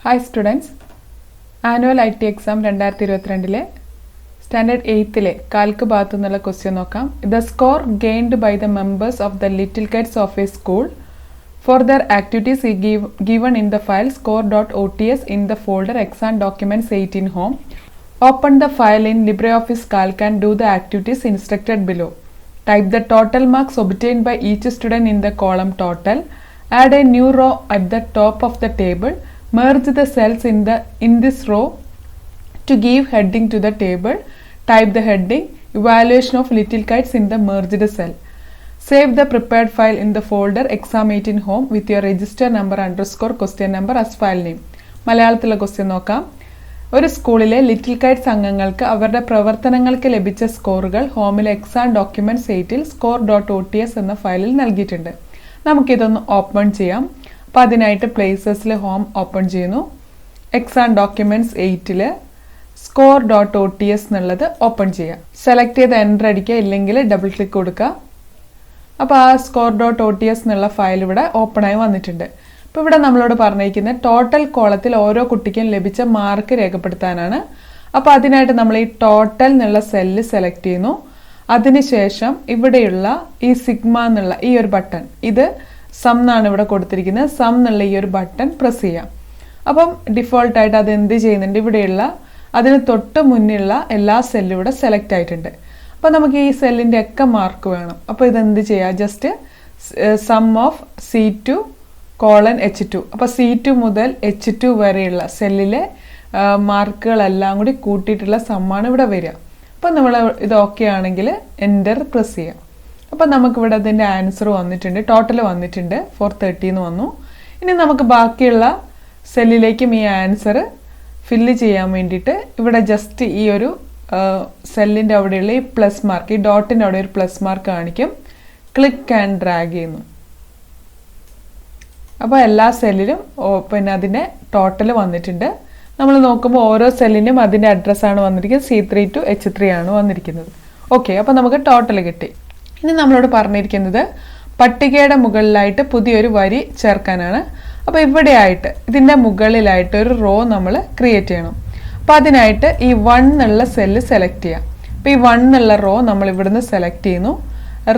Hi students, Annual IT Exam 2022 Standard 8th Calc ഭാഗത്തു നിന്നുള്ള question നോക്കാം. The score gained by the members of the Little Kites of a school for their activities is given in the file score.ots in the folder exam documents 18 home. Open the file in LibreOffice Calc and do the activities instructed below. Type the total marks obtained by each student in the column total. Add a new row at the top of the table. Merge the cells in this row to give heading to the table. Type the heading Evaluation of Little Kites in the merged cell. Save the prepared file in the folder exam 18 home with your register number underscore question number as file name. മലയാളത്തിലെ question നോക്കാം. ഒരു സ്കൂളിലെ little Kites അംഗങ്ങൾക്ക് അവരുടെ പ്രവർത്തനങ്ങൾക്ക് ലഭിച്ച സ്കോറുകൾ ഹോമിലെ exam documents 8ൽ score.ots എന്ന ഫയലിൽ നൽകിയിട്ടുണ്ട്. നമുക്കിതൊന്ന് ഓപ്പൺ ചെയ്യാം. അപ്പോൾ അതിനായിട്ട് പ്ലേസസിൽ ഹോം ഓപ്പൺ ചെയ്യുന്നു. എക്സാം ഡോക്യുമെന്റ്സ് 8ൽ score.ots എന്നുള്ളത് ഓപ്പൺ ചെയ്യാം. സെലക്ട് ചെയ്ത് എൻ്റർ അടിക്കുക, ഇല്ലെങ്കിൽ ഡബിൾ ക്ലിക്ക് കൊടുക്കുക. അപ്പോൾ ആ score.ots എന്നുള്ള ഫയൽ ഇവിടെ ഓപ്പണായി വന്നിട്ടുണ്ട്. അപ്പോൾ ഇവിടെ നമ്മളോട് പറഞ്ഞിരിക്കുന്നത് ടോട്ടൽ കോളത്തിൽ ഓരോ കുട്ടിക്കും ലഭിച്ച മാർക്ക് രേഖപ്പെടുത്താനാണ്. അപ്പോൾ അതിനായിട്ട് നമ്മൾ ഈ ടോട്ടൽ എന്നുള്ള സെല്ല് സെലക്ട് ചെയ്യുന്നു. അതിനുശേഷം ഇവിടെയുള്ള ഈ സിഗ്മ എന്നുള്ള ഈ ഒരു ബട്ടൺ, ഇത് സം എന്നാണ് ഇവിടെ കൊടുത്തിരിക്കുന്നത്, സം എന്നുള്ള ഈ ഒരു ബട്ടൺ പ്രസ് ചെയ്യാം. അപ്പം ഡിഫോൾട്ടായിട്ട് അത് എന്ത് ചെയ്യുന്നുണ്ട്, ഇവിടെയുള്ള അതിന് തൊട്ട് മുന്നിലുള്ള എല്ലാ സെല്ലും ഇവിടെ സെലക്ട് ആയിട്ടുണ്ട്. അപ്പോൾ നമുക്ക് ഈ സെല്ലിൻ്റെ ഒക്കെ മാർക്ക് വേണം. അപ്പോൾ ഇതെന്ത് ചെയ്യുക, just some of C2 H2. അപ്പോൾ C2 മുതൽ H2 വരെയുള്ള സെല്ലിലെ മാർക്കുകളെല്ലാം കൂടി കൂട്ടിയിട്ടുള്ള സമ്മാണ് ഇവിടെ വരിക. അപ്പോൾ നമ്മൾ ഇത് ഓക്കെ ആണെങ്കിൽ എൻ്റർ പ്രസ് ചെയ്യാം. അപ്പോൾ നമുക്കിവിടെ അതിൻ്റെ ആൻസർ വന്നിട്ടുണ്ട്, ടോട്ടൽ വന്നിട്ടുണ്ട് 430 വന്നു. ഇനി നമുക്ക് ബാക്കിയുള്ള സെല്ലിലേക്കും ഈ ആൻസർ ഫില്ല് ചെയ്യാൻ വേണ്ടിയിട്ട് ഇവിടെ ജസ്റ്റ് ഈ ഒരു സെല്ലിൻ്റെ അവിടെയുള്ള ഈ പ്ലസ് മാർക്ക്, ഈ ഡോട്ടിൻ്റെ അവിടെ ഒരു പ്ലസ് മാർക്ക് കാണിക്കും, ക്ലിക്ക് ആൻഡ് ഡ്രാഗ് ചെയ്യുന്നു. അപ്പോൾ എല്ലാ സെല്ലിലും പിന്നെ അതിൻ്റെ ടോട്ടൽ വന്നിട്ടുണ്ട്. നമ്മൾ നോക്കുമ്പോൾ ഓരോ സെല്ലിനും അതിൻ്റെ അഡ്രസ്സാണ് വന്നിരിക്കുന്നത്, C3 to H3 ആണ് വന്നിരിക്കുന്നത്. ഓക്കെ, അപ്പോൾ നമുക്ക് ടോട്ടൽ കിട്ടി. ഇനി നമ്മളോട് പറഞ്ഞിരിക്കുന്നത് പട്ടികയുടെ മുകളിലായിട്ട് പുതിയൊരു വരി ചേർക്കാനാണ്. അപ്പോൾ ഇവിടെ ആയിട്ട് ഇതിൻ്റെ മുകളിലായിട്ട് ഒരു റോ നമ്മൾ ക്രിയേറ്റ് ചെയ്യണം. അപ്പോൾ അതിനായിട്ട് ഈ 1 എന്നുള്ള സെല്ല് സെലക്ട് ചെയ്യാം. അപ്പോൾ ഈ 1 എന്നുള്ള റോ നമ്മൾ ഇവിടുന്ന് സെലക്ട് ചെയ്യുന്നു.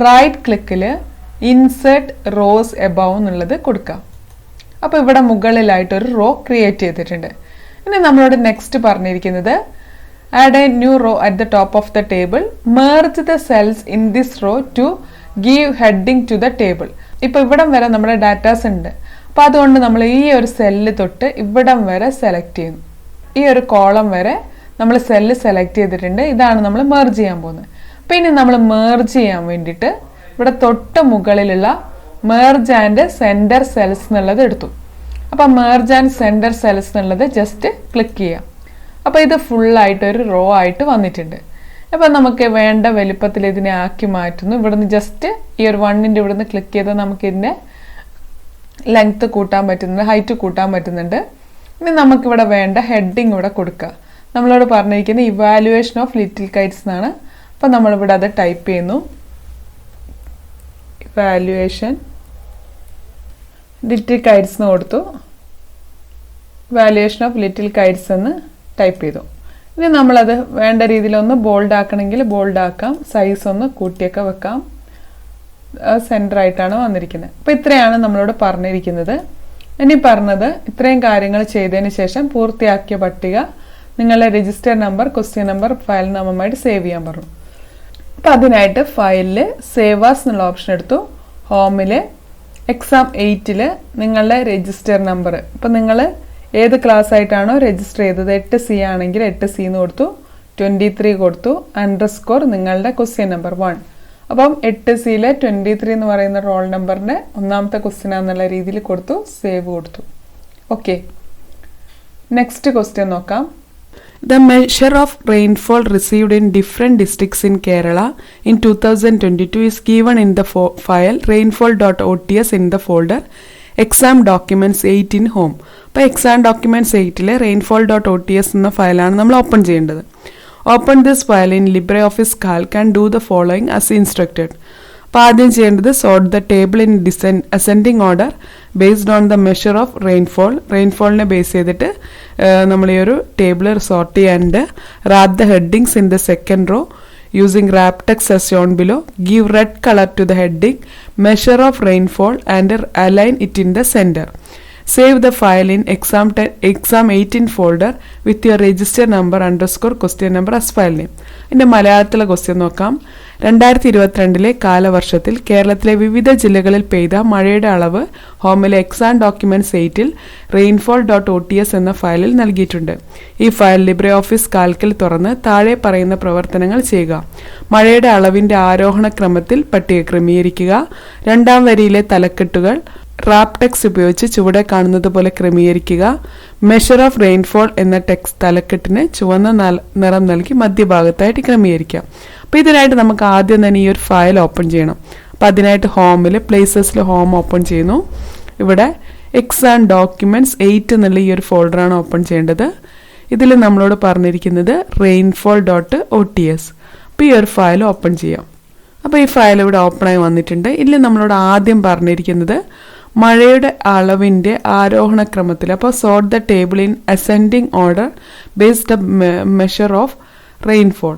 റൈറ്റ് ക്ലിക്കിൽ ഇൻസേർട്ട് റോസ് എബവ് എന്നുള്ളത് കൊടുക്കാം. അപ്പോൾ ഇവിടെ മുകളിലായിട്ട് ഒരു റോ ക്രിയേറ്റ് ചെയ്തിട്ടുണ്ട്. ഇനി നമ്മളോട് നെക്സ്റ്റ് പറഞ്ഞിരിക്കുന്നത് add a new row at the top of the table. Merge the cells in this row to give heading to the table. ഇപ്പോൾ ഇവിടം വരെ നമ്മുടെ ഡാറ്റാസ് ഉണ്ട്. അപ്പോൾ അതുകൊണ്ട് നമ്മൾ ഈ ഒരു സെല്ല് തൊട്ട് ഇവിടം വരെ സെലക്ട് ചെയ്യുന്നു. ഈ ഒരു കോളം വരെ നമ്മൾ സെല്ല് സെലക്ട് ചെയ്തിട്ടുണ്ട്. ഇതാണ് നമ്മൾ മെർജ് ചെയ്യാൻ പോകുന്നത്. അപ്പോൾ ഇനി നമ്മൾ മെർജ് ചെയ്യാൻ വേണ്ടിയിട്ട് ഇവിടെ തൊട്ട് മുകളിലുള്ള മെർജ് ആൻഡ് സെൻറ്റർ സെൽസ് എന്നുള്ളത് എടുത്തു. അപ്പോൾ മെർജ് ആൻഡ് സെൻറ്റർ സെൽസ് എന്നുള്ളത് ജസ്റ്റ് ക്ലിക്ക് ചെയ്യാം. അപ്പോൾ ഇത് ഫുള്ളായിട്ട് ഒരു റോ ആയിട്ട് വന്നിട്ടുണ്ട്. അപ്പോൾ നമുക്ക് വേണ്ട വലുപ്പത്തിൽ ഇതിനെ ആക്കി മാറ്റുന്നു. ഇവിടുന്ന് ജസ്റ്റ് ഈ ഒരു 1ൻ്റെ ഇവിടുന്ന് ക്ലിക്ക് ചെയ്താൽ നമുക്ക് ഇതിൻ്റെ ലെങ്ത്ത് കൂട്ടാൻ പറ്റുന്നുണ്ട്, ഹൈറ്റ് കൂട്ടാൻ പറ്റുന്നുണ്ട്. ഇനി നമുക്കിവിടെ വേണ്ട ഹെഡിങ് ഇവിടെ കൊടുക്കുക. നമ്മളോട് പറഞ്ഞിരിക്കുന്നത് ഇവാലുവേഷൻ ഓഫ് ലിറ്റിൽ കൈറ്റ്സ് എന്നാണ്. അപ്പോൾ നമ്മളിവിടെ അത് ടൈപ്പ് ചെയ്യുന്നു, ഇവാലുവേഷൻ ലിറ്റിൽ കൈറ്റ്സ് എന്ന് കൊടുത്തു, വാല്യുവേഷൻ ഓഫ് ലിറ്റിൽ കൈറ്റ്സ് എന്ന് ടൈപ്പ് ചെയ്തു. ഇനി നമ്മളത് വേണ്ട രീതിയിലൊന്ന് ബോൾഡ് ആക്കണമെങ്കിൽ ബോൾഡ് ആക്കാം, സൈസ് ഒന്ന് കൂട്ടിയൊക്കെ വെക്കാം. സെൻറ്ററായിട്ടാണ് വന്നിരിക്കുന്നത്. അപ്പോൾ ഇത്രയാണ് നമ്മളോട് പറഞ്ഞിരിക്കുന്നത്. ഇനി പറഞ്ഞത് ഇത്രയും കാര്യങ്ങൾ ചെയ്തതിന് ശേഷം പൂർത്തിയാക്കിയ പട്ടിക നിങ്ങളുടെ register number, question number, file നാമമായിട്ട് സേവ് ചെയ്യാൻ പറഞ്ഞു. അപ്പോൾ അതിനായിട്ട് ഫയലിൽ സേവ് ആസ് എന്നുള്ള ഓപ്ഷൻ എടുത്തു. ഹോമിൽ എക്സാം 8ൽ നിങ്ങളുടെ രജിസ്റ്റർ നമ്പർ, ഇപ്പം നിങ്ങൾ ഏത് ക്ലാസ് ആയിട്ടാണോ രജിസ്റ്റർ ചെയ്തത്, 8C ആണെങ്കിൽ 8C എന്ന് കൊടുത്തു, 23 കൊടുത്തു, അണ്ടർസ്കോർ നിങ്ങളുടെ ക്വസ്റ്റ്യൻ നമ്പർ 1. അപ്പം 8Cയിലെ 23 എന്ന് പറയുന്ന റോൾ നമ്പറിൻ്റെ ഒന്നാമത്തെ ക്വസ്റ്റ്യൻ എന്നുള്ള രീതിയിൽ കൊടുത്തു, സേവ് കൊടുത്തു. ഓക്കെ, നെക്സ്റ്റ് ക്വസ്റ്റ്യൻ നോക്കാം. The measure of rainfall received in different districts in Kerala in 2022 is given in the file rainfall.ots in the folder exam documents 18 home. അപ്പോൾ എക്സാം ഡോക്യുമെന്റ്സ് 8ലെ rainfall.ots എന്ന ഫയലാണ് നമ്മൾ open ചെയ്യേണ്ടത്. Open this file in LibreOffice Calc and do the following as instructed. അപ്പോൾ ആദ്യം ചെയ്യേണ്ടത് sort the table in ascending order based on the measure of റെയിൻഫോളിനെ base ചെയ്തിട്ട് നമ്മൾ ഈ ഒരു ടേബിൾ സോർട്ട് ചെയ്യാനുണ്ട്. Wrap the headings in the second row using wrap text as shown below. Give red color to the heading, measure of rainfall and align it in the center. Save the file in exam 18 folder with your register number _ question number as file name. ഇതിൻ്റെ മലയാളത്തിലെ question നോക്കാം. 2022 കാലവർഷത്തിൽ കേരളത്തിലെ വിവിധ ജില്ലകളിൽ പെയ്ത മഴയുടെ അളവ് ഹോമിലെ exam documents 8-ൽ rainfall.ots എന്ന ഫയലിൽ നൽകിയിട്ടുണ്ട്. ഈ ഫയൽ ലിബ്രെ ഓഫീസ് കാൽക്കിൽ തുറന്ന് താഴെ പറയുന്ന പ്രവർത്തനങ്ങൾ ചെയ്യുക. മഴയുടെ അളവിന്റെ ആരോഹണ ക്രമത്തിൽ പട്ടിക ക്രമീകരിക്കുക. രണ്ടാം വരിയിലെ തലക്കെട്ടുകൾ റാപ്പ് ടെക്സ്റ്റ് ഉപയോഗിച്ച് ചുവടെ കാണുന്നത് പോലെ ക്രമീകരിക്കുക. മെഷർ ഓഫ് റെയിൻഫോൾ എന്ന ടെക്സ്റ്റ് തലക്കെട്ടിന് ചുവന്ന നിറം നൽകി മധ്യഭാഗത്തായിട്ട് ക്രമീകരിക്കാം. അപ്പോൾ ഇതിനായിട്ട് നമുക്ക് ആദ്യം തന്നെ ഈ ഒരു ഫയൽ ഓപ്പൺ ചെയ്യണം. അപ്പോൾ അതിനായിട്ട് ഹോമിൽ പ്ലേസസിൽ ഹോം ഓപ്പൺ ചെയ്യുന്നു. ഇവിടെ എക്സാം ഡോക്യുമെന്റ്സ് 8 എന്നുള്ള ഈ ഒരു ഫോൾഡറാണ് ഓപ്പൺ ചെയ്യേണ്ടത്. ഇതിൽ നമ്മളോട് പറഞ്ഞിരിക്കുന്നത് rainfall.ots. അപ്പോൾ ഈ ഒരു ഫയൽ ഓപ്പൺ ചെയ്യാം. അപ്പോൾ ഈ ഫയൽ ഇവിടെ ഓപ്പണായി വന്നിട്ടുണ്ട്. ഇതിൽ നമ്മളോട് ആദ്യം പറഞ്ഞിരിക്കുന്നത് മഴയുടെ അളവിൻ്റെ ആരോഹണ ക്രമത്തിൽ, അപ്പോൾ sort the table in ascending order based measure of rainfall.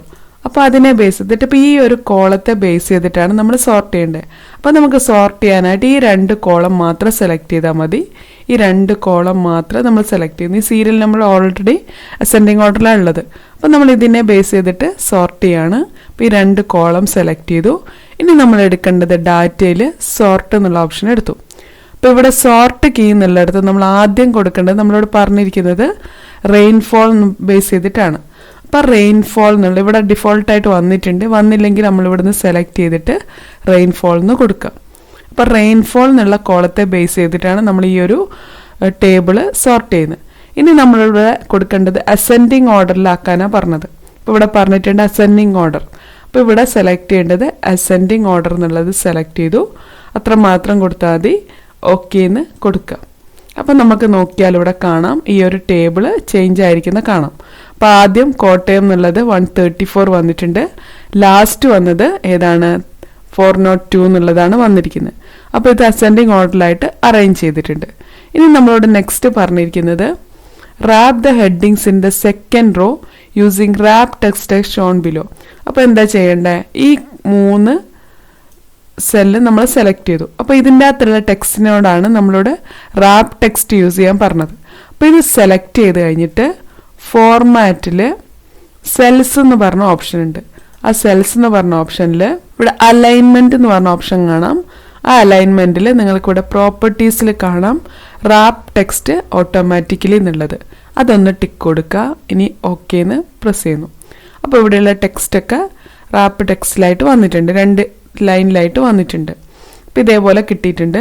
അപ്പോൾ അതിനെ ബേസ് ചെയ്തിട്ട് ഇപ്പോൾ ഈ ഒരു കോളത്തെ ബേസ് ചെയ്തിട്ടാണ് നമ്മൾ സോർട്ട് ചെയ്യേണ്ടത്. അപ്പോൾ നമുക്ക് സോർട്ട് ചെയ്യാനായിട്ട് ഈ 2 കോളം മാത്രം സെലക്ട് ചെയ്താൽ മതി. ഈ 2 കോളം മാത്രം നമ്മൾ സെലക്ട് ചെയ്യുന്നു. ഈ സീരിയൽ നമ്മൾ ഓൾറെഡി അസെൻഡിങ് ഓർഡറിലാണ് ഉള്ളത്. അപ്പോൾ നമ്മൾ ഇതിനെ ബേസ് ചെയ്തിട്ട് സോർട്ട് ചെയ്യാണ്. അപ്പോൾ ഈ 2 കോളം സെലക്ട് ചെയ്തു. ഇനി നമ്മൾ എടുക്കേണ്ടത് ഡാറ്റയിൽ സോർട്ട് എന്നുള്ള ഓപ്ഷൻ എടുത്തു. അപ്പോൾ ഇവിടെ സോർട്ട് കീ എന്നുള്ളിടത്ത് നമ്മൾ ആദ്യം കൊടുക്കേണ്ടത് നമ്മളോട് പറഞ്ഞിരിക്കുന്നത് റെയിൻഫോൾ ബേസ് ചെയ്തിട്ടാണ്. അപ്പോൾ റെയിൻഫോൾ എന്നുള്ള ഇവിടെ ഡിഫോൾട്ടായിട്ട് വന്നില്ലെങ്കിൽ നമ്മൾ ഇവിടുന്ന് സെലക്ട് ചെയ്തിട്ട് റെയിൻഫോൾ എന്ന് കൊടുക്കുക. അപ്പോൾ റെയിൻഫോൾ എന്നുള്ള കോളത്തെ ബേസ് ചെയ്തിട്ടാണ് നമ്മൾ ഈ ഒരു ടേബിൾ സോർട്ട് ചെയ്യുന്നത്. ഇനി നമ്മളിവിടെ കൊടുക്കേണ്ടത് അസെൻഡിങ് ഓർഡറിലാക്കാനാണ് പറഞ്ഞത്. ഇപ്പോൾ ഇവിടെ പറഞ്ഞിട്ടുണ്ട് അസെൻഡിങ് ഓർഡർ. അപ്പോൾ ഇവിടെ സെലക്ട് ചെയ്യേണ്ടത് അസെൻഡിങ് ഓർഡർ എന്നുള്ളത് സെലക്ട് ചെയ്തു. അത്ര മാത്രം കൊടുത്താൽ മതി. ഓക്കെ എന്ന് കൊടുക്കുക. അപ്പം നമുക്ക് നോക്കിയാൽ ഇവിടെ കാണാം ഈ ഒരു ടേബിൾ ചേഞ്ച് ആയിരിക്കുന്ന കാണാം. അപ്പോൾ ആദ്യം കോട്ടയം എന്നുള്ളത് 134 വന്നിട്ടുണ്ട്. ലാസ്റ്റ് വന്നത് ഏതാണ് 402 എന്നുള്ളതാണ് വന്നിരിക്കുന്നത്. അപ്പോൾ ഇത് അസെൻഡിങ് ഓർഡറിലായിട്ട് അറേഞ്ച് ചെയ്തിട്ടുണ്ട്. ഇനി നമ്മളോട് നെക്സ്റ്റ് പറഞ്ഞിരിക്കുന്നത് wrap the headings in the second row using wrap text shown below. അപ്പോൾ എന്താ ചെയ്യേണ്ടത്? ഈ 3 സെല്ല് നമ്മൾ സെലക്ട് ചെയ്തു. അപ്പോൾ ഇതിൻ്റെ അകത്തുള്ള ടെക്സ്റ്റിനോടാണ് നമ്മളോട് റാപ്പ് ടെക്സ്റ്റ് യൂസ് ചെയ്യാൻ പറഞ്ഞത്. അപ്പോൾ ഇത് സെലക്ട് ചെയ്ത് കഴിഞ്ഞിട്ട് ഫോർമാറ്റിൽ സെൽസ് എന്ന് പറഞ്ഞ ഓപ്ഷൻ ഉണ്ട്. ആ സെൽസ് എന്ന് പറഞ്ഞ ഓപ്ഷനിൽ ഇവിടെ അലൈൻമെൻറ്റ് എന്ന് പറഞ്ഞ ഓപ്ഷൻ കാണാം. ആ അലൈൻമെൻറ്റിൽ നിങ്ങൾക്കിവിടെ പ്രോപ്പർട്ടീസിൽ കാണാം റാപ്പ് ടെക്സ്റ്റ് ഓട്ടോമാറ്റിക്കലി എന്നുള്ളത്. അതൊന്ന് ടിക്ക് കൊടുക്കുക. ഇനി ഓക്കെ എന്ന് പ്രസ് ചെയ്യുന്നു. അപ്പോൾ ഇവിടെയുള്ള ടെക്സ്റ്റൊക്കെ റാപ്പ് ടെക്സ്റ്റിലായിട്ട് വന്നിട്ടുണ്ട്. 2 ലൈനിലായിട്ട് വന്നിട്ടുണ്ട്. അപ്പോൾ ഇതേപോലെ കിട്ടിയിട്ടുണ്ട്.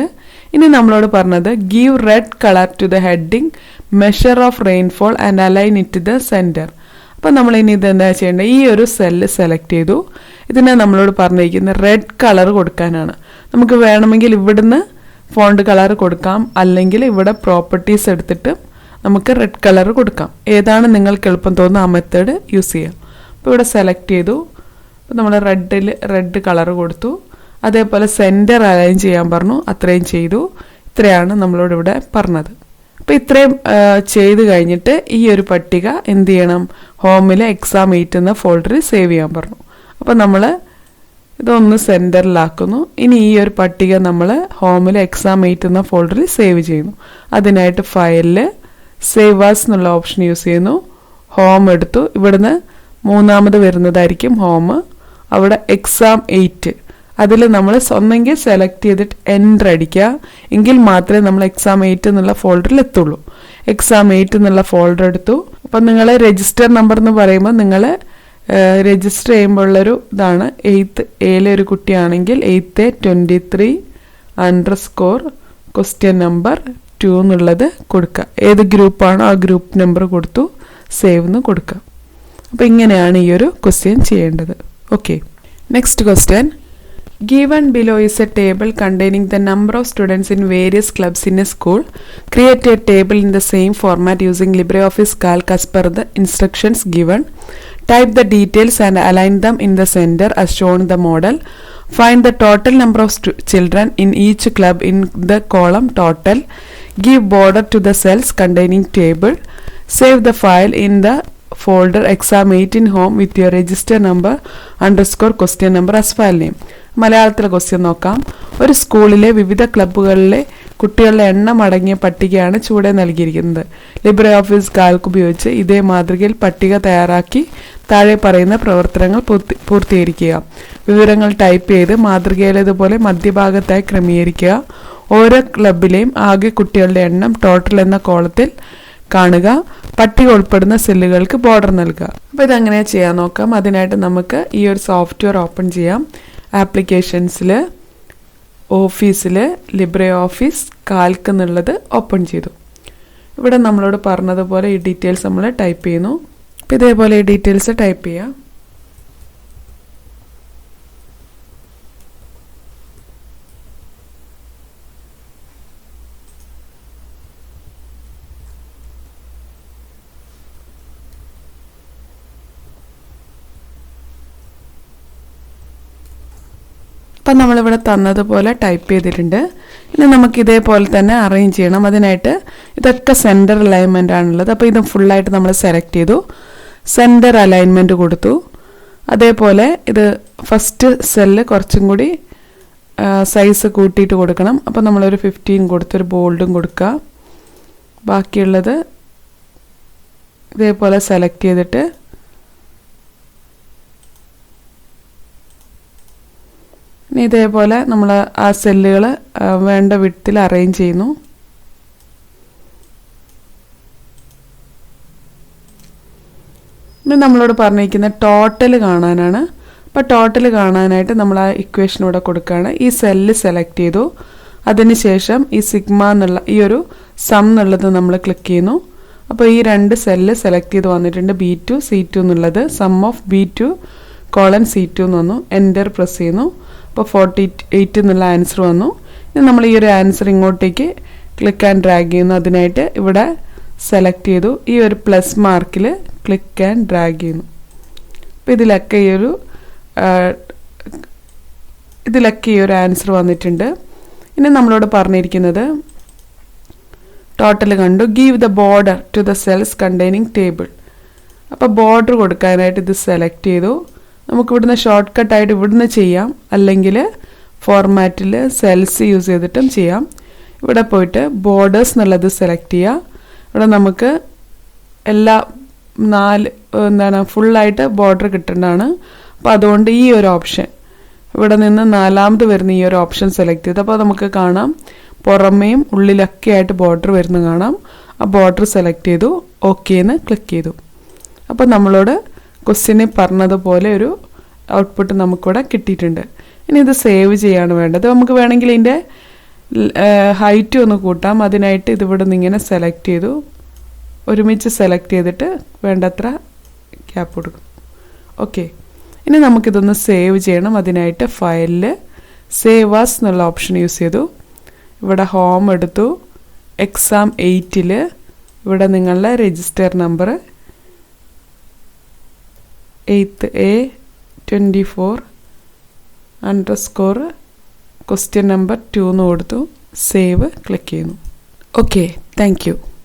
ഇനി നമ്മളോട് പറഞ്ഞത് give red colour to the heading measure of rainfall and align it the centre. അപ്പോൾ നമ്മൾ ഇനി ഇതെന്താ ചെയ്യേണ്ടത്? ഈ ഒരു സെല്ല് സെലക്ട് ചെയ്തു. ഇതിനെ നമ്മളോട് പറഞ്ഞിരിക്കുന്നത് റെഡ് കളർ കൊടുക്കാനാണ്. നമുക്ക് വേണമെങ്കിൽ ഇവിടുന്ന് ഫോണ്ട് കളർ കൊടുക്കാം, അല്ലെങ്കിൽ ഇവിടെ പ്രോപ്പർട്ടീസ് എടുത്തിട്ട് നമുക്ക് റെഡ് കളർ കൊടുക്കാം. ഏതാണ് നിങ്ങൾക്ക് എളുപ്പം തോന്നുന്ന ആ മെത്തേഡ് യൂസ് ചെയ്യാം. അപ്പോൾ ഇവിടെ സെലക്ട് ചെയ്തു. അപ്പോൾ നമ്മൾ റെഡ് കളർ കൊടുത്തു. അതേപോലെ സെൻറ്റർ അലൈൻ ചെയ്യാൻ പറഞ്ഞു. അത്രയും ചെയ്തു. ഇത്രയാണ് നമ്മളോട് ഇവിടെ പറഞ്ഞത്. അപ്പോൾ ഇത്രയും ചെയ്ത് കഴിഞ്ഞിട്ട് ഈ ഒരു പട്ടിക എന്ത് ചെയ്യണം? ഹോമിലെ എക്സാം 8 എന്ന ഫോൾഡറിൽ സേവ് ചെയ്യാൻ പറഞ്ഞു. അപ്പോൾ നമ്മൾ ഇതൊന്ന് സെൻറ്ററിലാക്കുന്നു. ഇനി ഈ ഒരു പട്ടിക നമ്മൾ ഹോമിലെ എക്സാം 8 എന്ന ഫോൾഡറിൽ സേവ് ചെയ്യുന്നു. അതിനായിട്ട് ഫയലിൽ സേവ് ആസ് എന്നുള്ള ഓപ്ഷൻ യൂസ് ചെയ്യുന്നു. ഹോം എടുത്തു. ഇവിടുന്ന് 3ാമത് വരുന്നതായിരിക്കും ഹോം. അവിടെ എക്സാം 8 അതിൽ നമ്മൾ ഒന്നെങ്കിൽ സെലക്ട് ചെയ്തിട്ട് എൻ്റർ അടിക്കുക. എങ്കിൽ മാത്രമേ നമ്മൾ എക്സാം 8 എന്നുള്ള ഫോൾഡറിൽ എത്തുള്ളൂ. എക്സാം 8 എന്നുള്ള ഫോൾഡർ എടുത്തു. അപ്പം നിങ്ങൾ രജിസ്റ്റർ നമ്പർ എന്ന് പറയുമ്പോൾ നിങ്ങൾ രജിസ്റ്റർ ചെയ്യുമ്പോൾ ഉള്ളൊരു ഇതാണ്. 8th A ഒരു കുട്ടിയാണെങ്കിൽ 8A23 _ question number 2 എന്നുള്ളത് കൊടുക്കുക. ഏത് ഗ്രൂപ്പാണോ ആ ഗ്രൂപ്പ് നമ്പർ കൊടുത്തു സേവ് എന്ന് കൊടുക്കുക. അപ്പോൾ ഇങ്ങനെയാണ് ഈ ഒരു ക്വസ്റ്റ്യൻ ചെയ്യേണ്ടത്. Okay, next question. Given below is a table containing the number of students in various clubs in a school. Create a table in the same format using LibreOffice Calc as per the instructions given. Type the details and align them in the center as shown in the model. Find the total number of children in each club in the column total. Give border to the cells containing table. Save the file in the folder exam 18 home with your register number _ question number as file name. മലയാളത്തിലെ question നോക്കാം. ഒരു സ്കൂളിലെ വിവിധ ക്ലബ്ബുകളിലെ കുട്ടികളുടെ എണ്ണം അടങ്ങിയ പട്ടികയാണ് ചുവടെ നൽകിയിരിക്കുന്നത്. ലിബ്രെ ഓഫീസ് കാൽക്ക് ഉപയോഗിച്ച് ഇതേ മാതൃകയിൽ പട്ടിക തയ്യാറാക്കി താഴെ പറയുന്ന പ്രവർത്തനങ്ങൾ പൂർത്തീകരിക്കുക. വിവരങ്ങൾ ടൈപ്പ് ചെയ്ത് മാതൃകയിലേതുപോലെ മധ്യഭാഗത്തായി ക്രമീകരിക്കുക. ഓരോ ക്ലബിലെയും ആകെ കുട്ടികളുടെ എണ്ണം ടോട്ടൽ എന്ന കോളത്തിൽ കാണുക. പട്ടിക ഉൾപ്പെടുന്ന സെല്ലുകൾക്ക് ബോർഡർ നൽകുക. അപ്പോൾ ഇതെങ്ങനെ ചെയ്യാൻ നോക്കാം. അതിനായിട്ട് നമുക്ക് ഈ ഒരു സോഫ്റ്റ്വെയർ ഓപ്പൺ ചെയ്യാം. ആപ്ലിക്കേഷൻസിൽ ഓഫീസിൽ ലിബ്രെ ഓഫീസ് കാൽക്ക് എന്നുള്ളത് ഓപ്പൺ ചെയ്തു. ഇവിടെ നമ്മളോട് പറഞ്ഞതുപോലെ ഈ ഡീറ്റെയിൽസ് നമ്മൾ ടൈപ്പ് ചെയ്യുന്നു. അപ്പോൾ ഇതേപോലെ ഈ ഡീറ്റെയിൽസ് ടൈപ്പ് ചെയ്യാം. അപ്പം നമ്മളിവിടെ തന്നതുപോലെ ടൈപ്പ് ചെയ്തിട്ടുണ്ട്. ഇനി നമുക്ക് ഇതേപോലെ തന്നെ അറേഞ്ച് ചെയ്യണം. അതിനായിട്ട് ഇതൊക്കെ സെൻറ്റർ അലൈൻമെൻ്റ് ആണുള്ളത്. അപ്പോൾ ഇത് ഫുള്ളായിട്ട് നമ്മൾ സെലക്ട് ചെയ്തു, സെൻറ്റർ അലൈൻമെൻറ്റ് കൊടുത്തു. അതേപോലെ ഇത് ഫസ്റ്റ് സെല്ല് കുറച്ചും കൂടി സൈസ് കൂട്ടിയിട്ട് കൊടുക്കണം. അപ്പോൾ നമ്മളൊരു 15 കൊടുത്തൊരു ബോൾഡും കൊടുക്കുക. ബാക്കിയുള്ളത് ഇതേപോലെ സെലക്ട് ചെയ്തിട്ട് ഇനി ഇതേപോലെ നമ്മൾ ആ സെല്ലുകൾ വേണ്ട വിഡ്ത്തിൽ അറേഞ്ച് ചെയ്യുന്നു. ഇനി നമ്മളോട് പറഞ്ഞിരിക്കുന്ന ടോട്ടൽ കാണാനാണ്. അപ്പോൾ ടോട്ടൽ കാണാനായിട്ട് നമ്മൾ ആ ഇക്വേഷൻ ഇവിടെ കൊടുക്കുകയാണ്. ഈ സെല്ല് സെലക്ട് ചെയ്തു. അതിനുശേഷം ഈ സിഗ്മ എന്നുള്ള ഈ ഒരു സം എന്നുള്ളത് നമ്മൾ ക്ലിക്ക് ചെയ്യുന്നു. അപ്പോൾ ഈ രണ്ട് സെല്ല് സെലക്ട് ചെയ്ത് വന്നിട്ടുണ്ട്. B2 C2 എന്നുള്ളത് സം ഓഫ് B2 C2 എന്ന് വന്നു. എൻ്റർ പ്രസ് ചെയ്യുന്നു. അപ്പോൾ 48 എന്നുള്ള ആൻസർ വന്നു. ഇനി നമ്മൾ ഈ ഒരു ആൻസർ ഇങ്ങോട്ടേക്ക് ക്ലിക്ക് ആൻഡ് ഡ്രാഗ് ചെയ്യുന്നു. അതിനായിട്ട് ഇവിടെ സെലക്ട് ചെയ്തു. ഈ ഒരു പ്ലസ് മാർക്കിൽ ക്ലിക്ക് ആൻഡ് ഡ്രാഗ് ചെയ്യുന്നു. അപ്പോൾ ഇതിലൊക്കെ ഈ ഒരു ആൻസർ വന്നിട്ടുണ്ട്. ഇനി നമ്മളോട് പറഞ്ഞിരിക്കുന്നത് ടോട്ടൽ കണ്ടു. Give the border to the cells containing table. അപ്പോൾ ബോർഡർ കൊടുക്കാനായിട്ട് ഇത് സെലക്ട് ചെയ്തു. നമുക്ക് ഇവിടുന്ന് ഷോർട്ട് കട്ടായിട്ട് ഇവിടുന്ന് ചെയ്യാം, അല്ലെങ്കിൽ ഫോർമാറ്റിൽ സെൽസ് യൂസ് ചെയ്തിട്ടും ചെയ്യാം. ഇവിടെ പോയിട്ട് ബോർഡേഴ്സ് എന്നുള്ളത് സെലക്ട് ചെയ്യുക. ഇവിടെ നമുക്ക് എല്ലാ 4 ഫുള്ളായിട്ട് ബോർഡർ കിട്ടേണ്ടതാണ്. അപ്പോൾ അതുകൊണ്ട് ഈ ഒരു ഓപ്ഷൻ ഇവിടെ നിന്ന് 4ാമത് വരുന്ന ഈ ഒരു ഓപ്ഷൻ സെലക്ട് ചെയ്ത് അപ്പോൾ നമുക്ക് കാണാം പുറമേയും ഉള്ളിലൊക്കെ ആയിട്ട് ബോർഡർ വരുന്ന കാണാം. ആ ബോർഡർ സെലക്ട് ചെയ്തു, ഓക്കെ എന്ന് ക്ലിക്ക് ചെയ്തു. അപ്പോൾ നമ്മളോട് ക്വസ്റ്റ്യനിൽ പറഞ്ഞതുപോലെ ഒരു ഔട്ട്പുട്ട് നമുക്കിവിടെ കിട്ടിയിട്ടുണ്ട്. ഇനി ഇത് സേവ് ചെയ്യാണ് വേണ്ടത്. നമുക്ക് വേണമെങ്കിൽ ഇതിൻ്റെ ഹൈറ്റ് ഒന്ന് കൂട്ടാം. അതിനായിട്ട് ഇതിവിടെ നിന്ന് ഇങ്ങനെ സെലക്ട് ചെയ്തു, ഒരുമിച്ച് സെലക്ട് ചെയ്തിട്ട് വേണ്ടത്ര ഗ്യാപ്പ് കൊടുക്കും. ഓക്കെ, ഇനി നമുക്കിതൊന്ന് സേവ് ചെയ്യണം. അതിനായിട്ട് ഫയലിൽ സേവ് ആസ് എന്നുള്ള ഓപ്ഷൻ യൂസ് ചെയ്തു. ഇവിടെ ഹോം എടുത്തു. എക്സാം 8ൽ ഇവിടെ നിങ്ങളുടെ register number 8th A 24 _ question number 2 എന്ന് കൊടുത്തു. സേവ് ക്ലിക്ക് ചെയ്യുന്നു. Okay, thank you.